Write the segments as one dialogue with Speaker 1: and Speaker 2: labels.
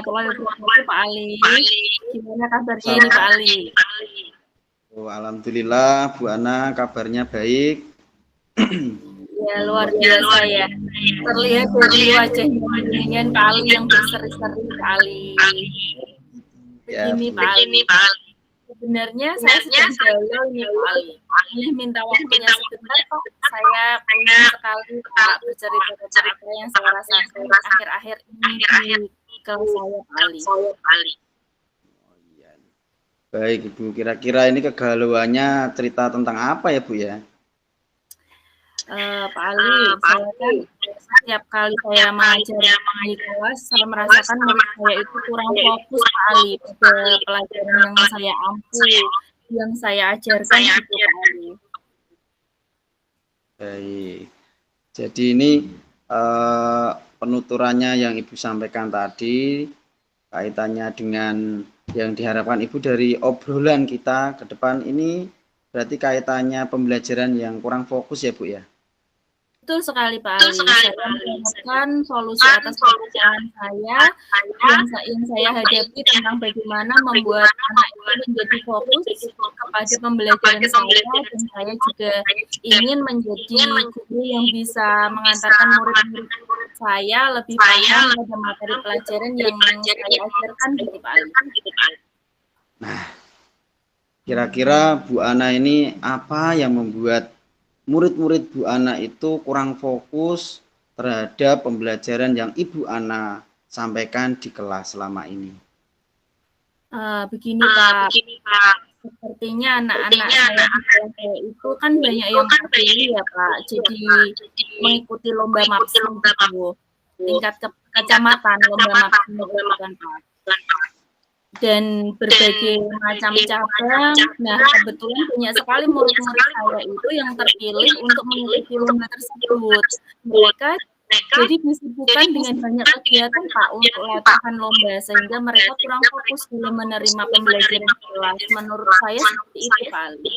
Speaker 1: warahmatullahi wabarakatuh, Pak Ali. Gimana kabarnya ini, Pak Ali?
Speaker 2: Oh, alhamdulillah, Bu Ana kabarnya baik.
Speaker 1: Ya, luar biasa ya. Terlihat dari wajahnya Pak Ali yang berseri-seri, Pak Ali. Begini, Pak Ali. Sebenarnya saya sedang galau nih, Pak Ali. Ini minta waktunya sebentar kok. Saya pengen sekali Pak bercerita apa yang saya rasakan akhir-akhir ini di kelas saya, Pak Ali.
Speaker 2: Baik, Ibu. Kira-kira ini kegalauannya cerita tentang apa ya, Bu ya?
Speaker 1: Pak Ali, saya kan setiap kali saya mengajar di kelas, saya merasakan murid saya itu kurang fokus, Pak Ali, pada pelajaran yang saya yang saya ajarkan gitu, Pak Ali.
Speaker 2: Baik. Jadi ini penuturannya yang Ibu sampaikan tadi kaitannya dengan yang diharapkan Ibu dari obrolan kita ke depan ini berarti kaitannya pembelajaran yang kurang fokus ya, Bu ya?
Speaker 1: Betul sekali, Pak Ali. Saya mendapatkan solusi atas permasalahan saya yang saya hadapi tentang bagaimana membuat anak itu menjadi fokus kepada pembelajaran saya, dan saya juga ingin menjadi guru yang bisa mengantarkan murid-murid saya lebih paham pada materi pelajaran yang saya ajarkan gitu, Pak Ali.
Speaker 2: Nah, kira-kira Bu Ana ini apa yang membuat murid-murid Bu Ana itu kurang fokus terhadap pembelajaran yang Ibu Ana sampaikan di kelas selama ini?
Speaker 1: Begini, Pak. Sepertinya anak-anak saya di kelas saya itu kan banyak yang terpilih ya, Pak. Jadi mengikuti lomba MAPSN gitu. Tingkat kecamatan, lomba MAPSN itu kan, Pak. Dan berbagai macam cabang. Nah, kebetulan banyak sekali murid-murid saya itu yang terpilih untuk mengikuti lomba tersebut. Mereka jadi disibukkan dengan banyak kegiatan, Pak, untuk latihan lomba, sehingga mereka kurang fokus dalam menerima pembelajaran di kelas. Menurut saya seperti itu, Pak Ali.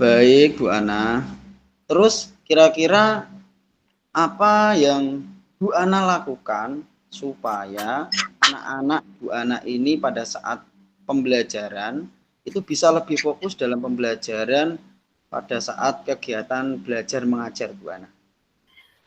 Speaker 2: Baik, Bu Ana. Terus kira-kira apa yang Bu Ana lakukan supaya anak-anak Bu Ana ini pada saat pembelajaran itu bisa lebih fokus dalam pembelajaran pada saat kegiatan belajar mengajar, Bu Ana?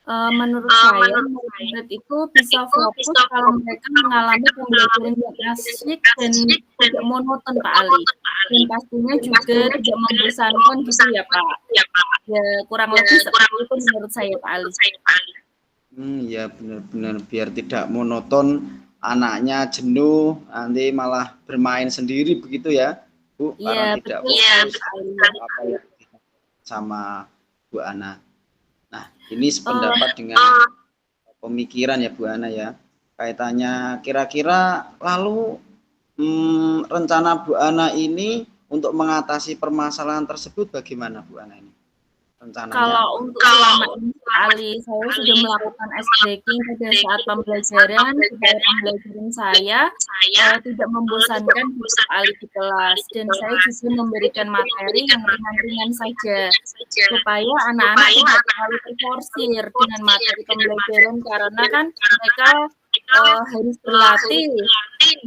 Speaker 1: Menurut saya, murid itu bisa fokus kalau mereka mengalami pembelajaran yang asyik dan tidak monoton, Pak Ali. Dan pastinya juga tidak membosankan gitu ya, Pak. Ya, kurang lebih seperti itu menurut saya, Pak Ali.
Speaker 2: Ya benar-benar biar tidak monoton, anaknya jenuh, nanti malah bermain sendiri begitu ya, Bu, karena tidak fokus apa yang sama Bu Ana. Nah, ini sependapat dengan pemikiran ya Bu Ana ya. Kaitannya kira-kira lalu rencana Bu Ana ini untuk mengatasi permasalahan tersebut bagaimana Bu Ana ini? Rencananya?
Speaker 1: Kalau untuk selama ini sekali saya sudah melakukan ice breaking pada saat pembelajaran supaya pembelajaran saya tidak membosankan untuk Ali di kelas, dan saya juga memberikan materi yang ringan-ringan saja supaya anak-anak tidak terlalu terforsir dengan materi pembelajaran, karena kan mereka harus berlatih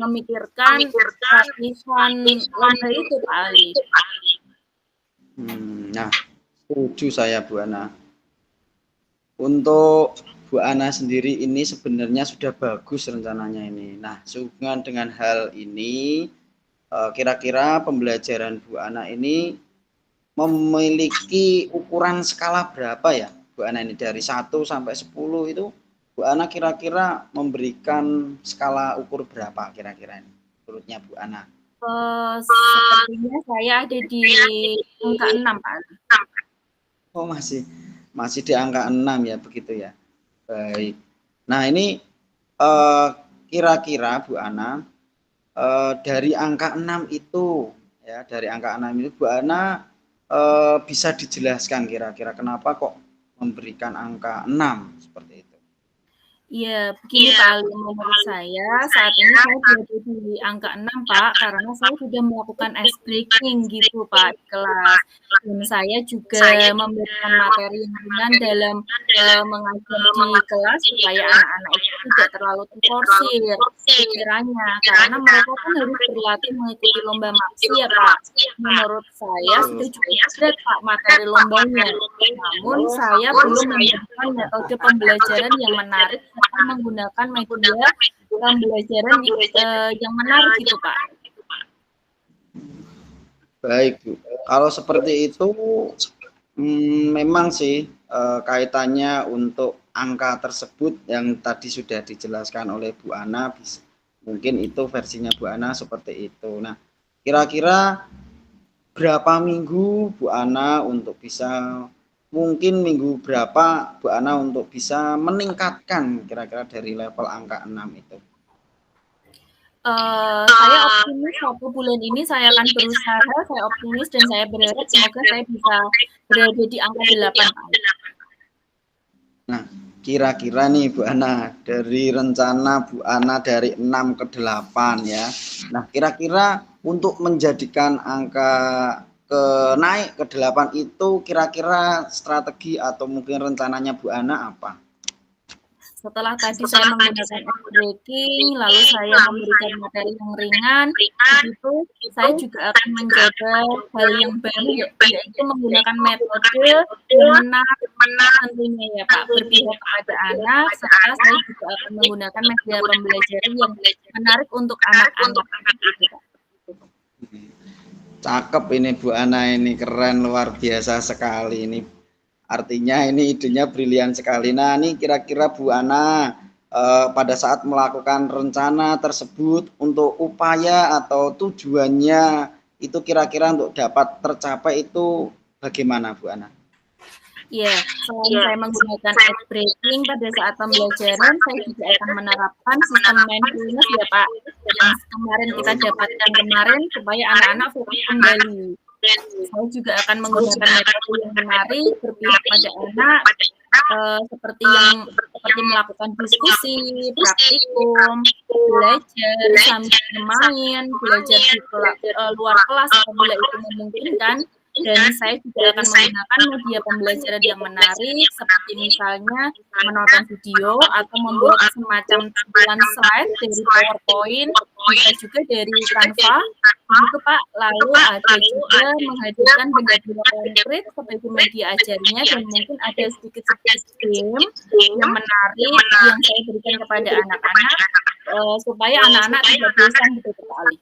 Speaker 1: memikirkan latihan lomba itu, Pak Ali.
Speaker 2: Nah, setuju saya Bu Ana. Untuk Bu Ana sendiri ini sebenarnya sudah bagus rencananya ini. Nah, sehubungan dengan hal ini, kira-kira pembelajaran Bu Ana ini memiliki ukuran skala berapa ya Bu Ana ini? Dari 1 sampai 10 itu Bu Ana kira-kira memberikan skala ukur berapa kira-kira ini menurutnya Bu Ana?
Speaker 1: Sepertinya saya ada di angka 6, Pak.
Speaker 2: Oh, masih di angka 6 ya, begitu ya. Baik. Nah, ini kira-kira Bu Ana dari angka 6 itu ya, dari angka 6 itu Bu Ana bisa dijelaskan kira-kira kenapa kok memberikan angka 6 seperti itu?
Speaker 1: Iya, begini Pak Ali, menurut saya saat ini saya berada di angka 6 Pak, karena saya sudah melakukan ice breaking gitu Pak di kelas. Dan saya juga memberikan materi yang ringan dalam mengajar di kelas supaya anak-anak itu tidak terlalu terforsir pikirannya, karena mereka kan harus berlatih mengikuti lomba maksi ya Pak. Menurut saya sudah cukup berat Pak materi lombanya, namun saya belum memberikan metode pembelajaran yang menarik menggunakan media pembelajaran yang menarik gitu Pak.
Speaker 2: Baik Bu, kalau seperti itu memang sih kaitannya untuk angka tersebut yang tadi sudah dijelaskan oleh Bu Ana, mungkin itu versinya Bu Ana seperti itu. Nah, kira-kira berapa minggu Bu Ana untuk bisa, mungkin minggu berapa Bu Ana untuk bisa meningkatkan kira-kira dari level angka 6 itu?
Speaker 1: Saya optimis 1 bulan ini saya akan berusaha, saya optimis dan saya berharap semoga saya bisa berada di angka 8.
Speaker 2: Nah, kira-kira nih Bu Ana, dari rencana Bu Ana dari 6 ke 8 ya. Nah, kira-kira untuk menjadikan angka naik ke 8 itu kira-kira strategi atau mungkin rencananya Bu Ana apa?
Speaker 1: Setelah tadi saya menggunakan ice breaking, lalu saya memberikan materi yang ringan, begitu saya juga akan mencoba hal yang baru, yaitu menggunakan metode yang menarik tentunya ya Pak, berpihak kepada anak, serta saya juga akan menggunakan media pembelajaran yang menarik untuk anak-anak.
Speaker 2: Cakep ini Bu Ana, ini keren, luar biasa sekali ini. Artinya ini idenya brilian sekali. Nah, ini kira-kira Bu Ana pada saat melakukan rencana tersebut untuk upaya atau tujuannya itu kira-kira untuk dapat tercapai itu bagaimana Bu Ana?
Speaker 1: Ya, selain saya menggunakan ice breaking pada saat pembelajaran, saya juga akan menerapkan sistem mindfulness ya Pak, yang kemarin kita dapatkan kemarin supaya anak-anak fokus kembali. Saya juga akan menggunakan metode yang menarik berpihak pada anak, seperti melakukan diskusi, praktikum, belajar sambil bermain, belajar di luar kelas apabila itu memungkinkan. Dan saya juga akan menggunakan media pembelajaran yang menarik, seperti misalnya menonton video atau membuat semacam tampilan slide dari PowerPoint, bisa juga dari Canva, begitu Pak. Lalu ada juga menghadirkan benda-benda konkret sebagai media ajarnya, dan mungkin ada sedikit-sedikit game yang menarik yang saya berikan kepada anak-anak, supaya anak-anak tidak bosan begitu sekali.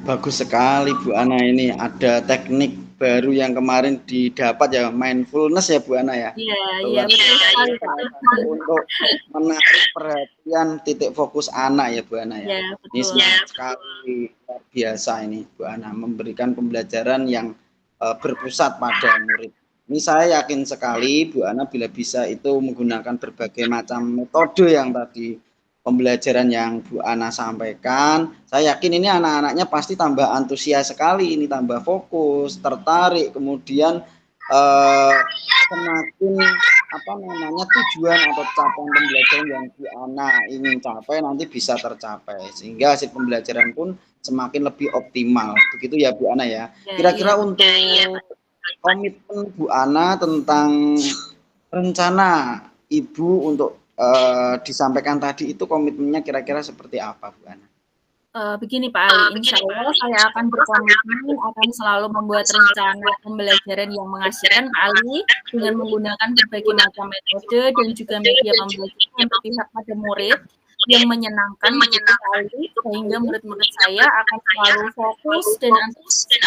Speaker 2: Bagus sekali Bu Ana, ini ada teknik baru yang kemarin didapat ya, mindfulness ya Bu Ana ya.
Speaker 1: Iya, betul sekali Pak.
Speaker 2: Untuk menarik perhatian titik fokus anak ya Bu Ana ya. Ini sekali luar biasa ini Bu Ana, memberikan pembelajaran yang berpusat pada murid. Ini saya yakin sekali Bu Ana bila bisa itu menggunakan berbagai macam metode yang tadi pembelajaran yang Bu Ana sampaikan, saya yakin ini anak-anaknya pasti tambah antusias sekali, ini tambah fokus, tertarik, kemudian semakin tujuan atau capaian pembelajaran yang Bu Ana ingin capai nanti bisa tercapai, sehingga hasil pembelajaran pun semakin lebih optimal. Begitu ya Bu Ana ya. Kira-kira untuk komitmen Bu Ana tentang rencana Ibu untuk disampaikan tadi itu, komitmennya kira-kira seperti apa Bu Ana?
Speaker 1: Begini Pak Ali, insya Allah saya akan berkomitmen akan selalu membuat rencana pembelajaran yang mengasihkan Pak Ali, dengan menggunakan berbagai macam metode dan juga media pembelajaran yang berpihak pada murid yang menyenangkan Pak Ali, sehingga murid-murid saya akan selalu fokus dan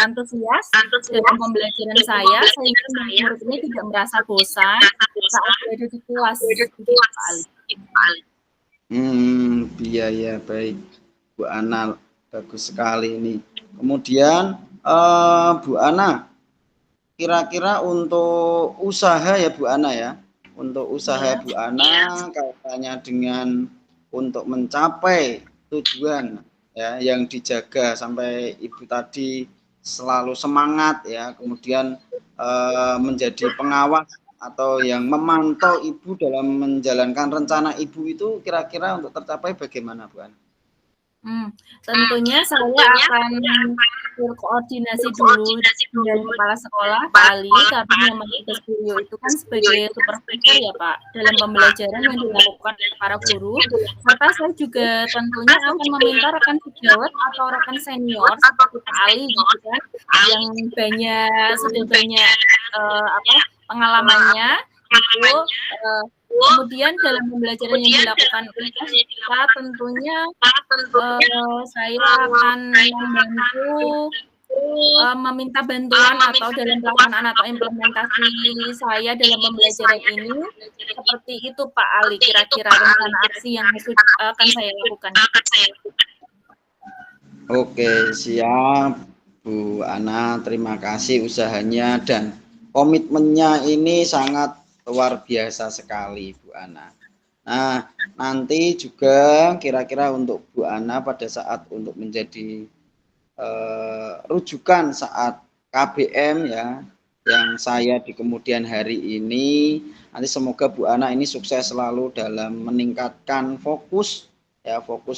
Speaker 1: antusias dalam pembelajaran saya, sehingga murid-muridnya tidak merasa bosan saat berada di kelas. Pak Ali.
Speaker 2: Iya ya, baik Bu Ana, bagus sekali ini. Kemudian Bu Ana, kira-kira untuk usaha ya Bu Ana ya, untuk usaha Bu Ana kaitannya dengan untuk mencapai tujuan ya yang dijaga sampai Ibu tadi selalu semangat ya, kemudian menjadi pengawas atau yang memantau Ibu dalam menjalankan rencana Ibu itu kira-kira untuk tercapai bagaimana, Bu Ana?
Speaker 1: Tentunya saya akan berkoordinasi dulu dengan kepala sekolah, Pak Ali, karena memang tugas beliau itu kan sebagai supervisor ya Pak, dalam pembelajaran yang dilakukan oleh para guru, serta saya juga tentunya akan meminta rekan sejawat atau rekan senior seperti Pak Ali gitu kan, yang sudah banyak pengalamannya itu kemudian dalam pembelajaran yang dilakukan kita tentunya saya akan membantu meminta bantuan atau dalam pelaksanaan atau implementasi saya dalam pembelajaran ini seperti itu Pak Ali, kira-kira rencana aksi yang akan saya lakukan.
Speaker 2: Oke, siap Bu Ana, terima kasih usahanya dan komitmennya ini sangat luar biasa sekali Bu Ana. Nah, nanti juga kira-kira untuk Bu Ana pada saat untuk menjadi rujukan saat KBM ya, yang saya di kemudian hari ini, nanti semoga Bu Ana ini sukses selalu dalam meningkatkan fokus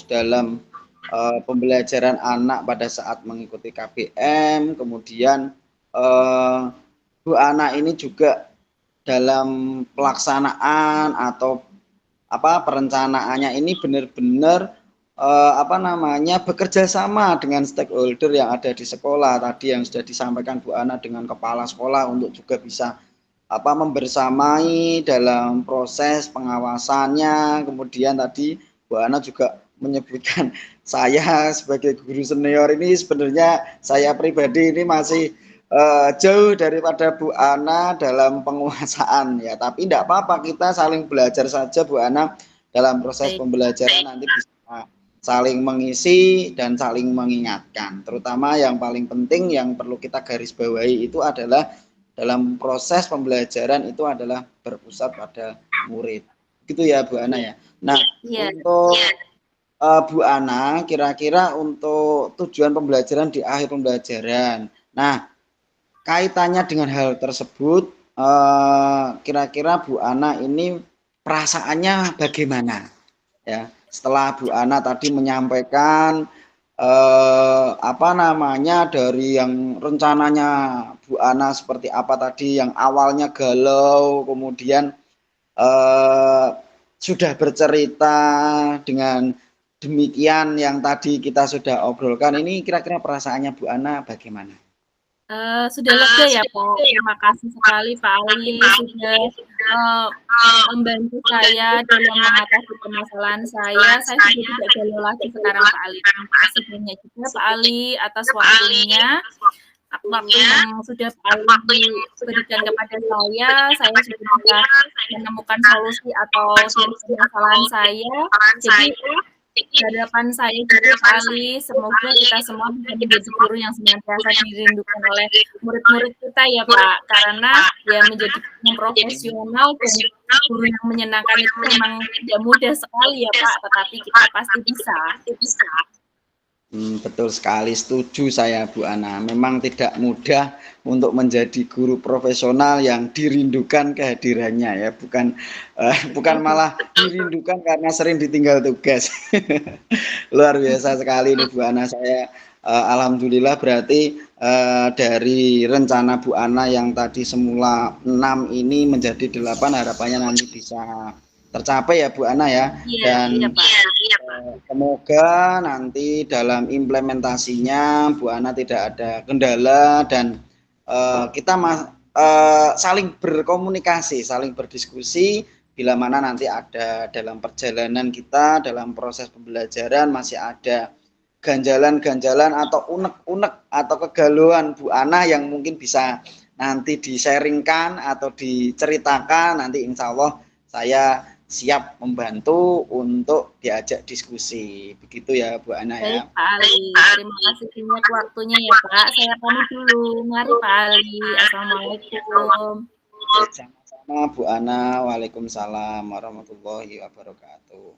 Speaker 2: dalam pembelajaran anak pada saat mengikuti KBM, kemudian Bu Ana ini juga dalam pelaksanaan atau perencanaannya ini benar-benar bekerja sama dengan stakeholder yang ada di sekolah tadi yang sudah disampaikan Bu Ana dengan kepala sekolah untuk juga bisa membersamai dalam proses pengawasannya. Kemudian tadi Bu Ana juga menyebutkan saya sebagai guru senior ini sebenarnya saya pribadi ini masih jauh daripada Bu Ana dalam penguasaan ya, tapi tidak apa-apa, kita saling belajar saja Bu Ana dalam proses pembelajaran, nanti bisa saling mengisi dan saling mengingatkan. Terutama yang paling penting yang perlu kita garis bawahi itu adalah dalam proses pembelajaran itu adalah berpusat pada murid. Gitu ya Bu Ana ya. Nah, untuk Bu Ana kira-kira untuk tujuan pembelajaran di akhir pembelajaran. Nah, kaitannya dengan hal tersebut kira-kira Bu Ana ini perasaannya bagaimana? Ya, setelah Bu Ana tadi menyampaikan dari yang rencananya Bu Ana seperti apa tadi, yang awalnya galau kemudian sudah bercerita dengan demikian yang tadi kita sudah obrolkan, ini kira-kira perasaannya Bu Ana bagaimana?
Speaker 1: Sudah lega ya Pak, terima kasih sekali Pak Ali sudah membantu saya dalam mengatasi permasalahan saya sudah tidak galau lagi sekarang Pak Ali. Terima kasih banyak juga Pak Ali atas waktunya yang sudah Pak Ali berikan kepada saya sudah bisa menemukan solusi atau permasalahan saya. Jadi harapan saya juga Pak Ali, semoga kita semua bisa menjadi guru yang senantiasa dirindukan oleh murid-murid kita ya Pak, karena ya menjadi yang profesional dan guru yang menyenangkan itu memang tidak mudah sekali ya Pak, tetapi kita pasti bisa.
Speaker 2: Betul sekali, setuju saya Bu Ana. Memang tidak mudah untuk menjadi guru profesional yang dirindukan kehadirannya ya, bukan malah dirindukan karena sering ditinggal tugas. Luar biasa sekali ini Bu Ana. Saya alhamdulillah berarti dari rencana Bu Ana yang tadi semula 6 ini menjadi 8, harapannya nanti bisa tercapai ya Bu Ana ya. Dan semoga nanti dalam implementasinya Bu Ana tidak ada kendala dan kita saling berkomunikasi, saling berdiskusi bila mana nanti ada dalam perjalanan kita dalam proses pembelajaran masih ada ganjalan-ganjalan atau unek-unek atau kegalauan Bu Ana yang mungkin bisa nanti di-sharingkan atau diceritakan, nanti insya Allah saya siap membantu untuk diajak diskusi. Begitu ya Bu Ana ya.
Speaker 1: Baik Pak Ali, terima kasih banyak waktunya ya Pak. Saya pamit dulu. Mari Pak Ali. Assalamualaikum.
Speaker 2: Sama-sama Bu Ana. Waalaikumsalam warahmatullahi wabarakatuh.